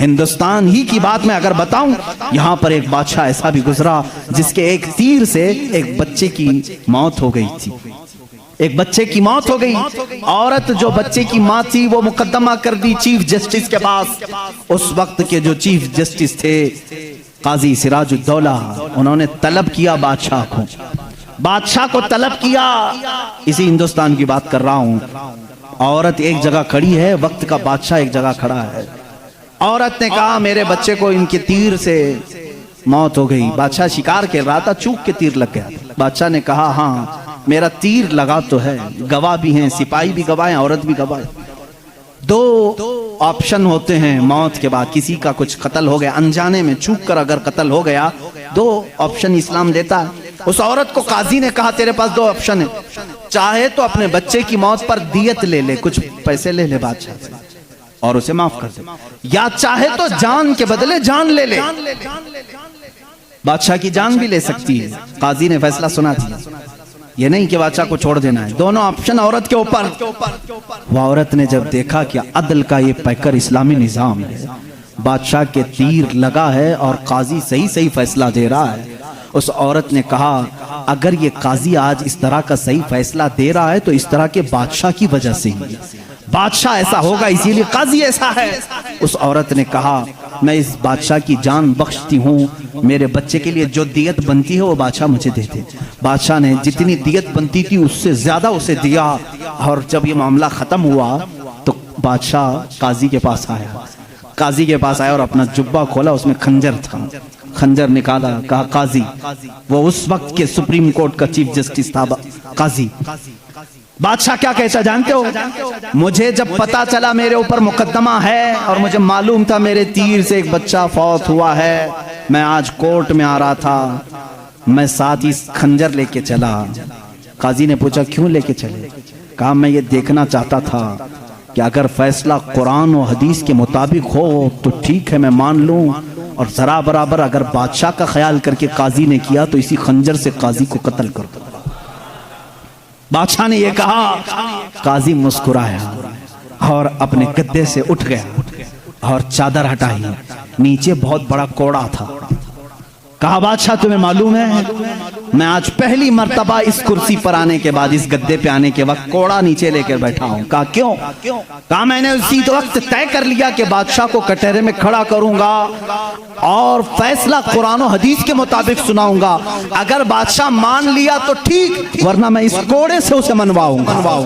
ہندوستان ہی کی بات میں اگر بتاؤں، یہاں پر ایک بادشاہ ایسا بھی گزرا جس کے ایک تیر سے ایک بچے کی موت ہو گئی تھی، ایک بچے کی موت ہو گئی۔ عورت جو بچے کی ماں تھی وہ مقدمہ کر دی چیف جسٹس کے پاس۔ اس وقت کے جو چیف جسٹس تھے قاضی سراج الدولہ، انہوں نے طلب کیا بادشاہ کو طلب کیا، اسی ہندوستان کی بات کر رہا ہوں۔ عورت ایک جگہ کھڑی ہے، وقت کا بادشاہ ایک جگہ کھڑا ہے۔ عورت نے کہا میرے بچے کو ان کے تیر سے موت ہو گئی۔ بادشاہ شکار کر رہا تھا، چوک کے تیر لگ گیا۔ بادشاہ نے کہا ہاں میرا تیر لگا تو ہے، گواہ بھی ہیں، سپاہی بھی گواہ ہیں، عورت بھی گواہ ہے۔ دو آپشن ہوتے ہیں موت کے بعد، کسی کا کچھ قتل ہو گیا انجانے میں، چوک کر اگر قتل ہو گیا، دو آپشن اسلام دیتا ہے۔ اس عورت کو قاضی نے کہا تیرے پاس دو آپشن ہیں، چاہے تو اپنے بچے کی موت پر دیت لے لے، کچھ پیسے لے لے بادشاہ سے اور اسے معاف کر دے، یا چاہے تو جان کے بدلے جان لے لے، بادشاہ کی جان بھی لے سکتی ہے۔ قاضی نے فیصلہ سنا دیا، یہ نہیں کہ بادشاہ کو چھوڑ دینا ہے، دونوں آپشن عورت کے اوپر۔ وہ عورت نے جب دیکھا کہ عدل کا یہ پیکر اسلامی نظام ہے، بادشاہ کے تیر لگا ہے اور قاضی صحیح فیصلہ دے رہا ہے، اس عورت نے کہا اگر یہ قاضی آج اس طرح کا صحیح فیصلہ دے رہا ہے تو اس طرح کے بادشاہ کی وجہ سے ہی، بادشاہ ایسا ہوگا اسی لیے قاضی ایسا ہے۔ اس عورت نے کہا میں اس بادشاہ کی جان بخشتی ہوں، میرے بچے کے لیے جو دیت بنتی ہے وہ بادشاہ مجھے دے دے۔ بادشاہ نے جتنی دیت بنتی تھی اس سے زیادہ اسے دیا، اور جب یہ معاملہ ختم ہوا تو بادشاہ قاضی کے پاس آیا اور اپنا جبہ کھولا، اس میں خنجر تھا، خنجر نکالا، کہا قاضی، وہ اس وقت کے سپریم کورٹ کا چیف جسٹس تھا، قاضی بادشاہ کیا کہتا جانتے ہو؟ مجھے جب پتا چلا میرے اوپر مقدمہ ہے اور مجھے معلوم تھا میرے تیر سے ایک بچہ فوت ہوا ہے، میں آج کورٹ میں آ رہا تھا، میں ساتھ ہی خنجر لے کے چلا۔ قاضی نے پوچھا کیوں لے کے چلے؟ کہا میں یہ دیکھنا چاہتا تھا کہ اگر فیصلہ قرآن و حدیث کے مطابق ہو تو ٹھیک ہے میں مان لوں، اور ذرا برابر اگر بادشاہ کا خیال کر کے قاضی نے کیا تو اسی خنجر سے قاضی کو قتل کر دو۔ بادشاہ نے یہ کہا، قاضی مسکرایا اور اپنے گدے سے اٹھ گیا اور چادر ہٹائی، نیچے بہت بڑا کوڑا تھا۔ کہا بادشاہ تمہیں معلوم ہے میں آج پہلی مرتبہ اس کرسی پر آنے کے بعد، اس گدے پہ آنے کے وقت کوڑا نیچے لے کر بیٹھا ہوں۔ کہا کیوں؟ کہا میں نے اسی وقت طے کر لیا کہ بادشاہ کو کٹہرے میں کھڑا کروں گا اور فیصلہ قرآن و حدیث کے مطابق سناؤں گا، اگر بادشاہ مان لیا تو ٹھیک، ورنہ میں اس کوڑے سے اسے منواؤں گا۔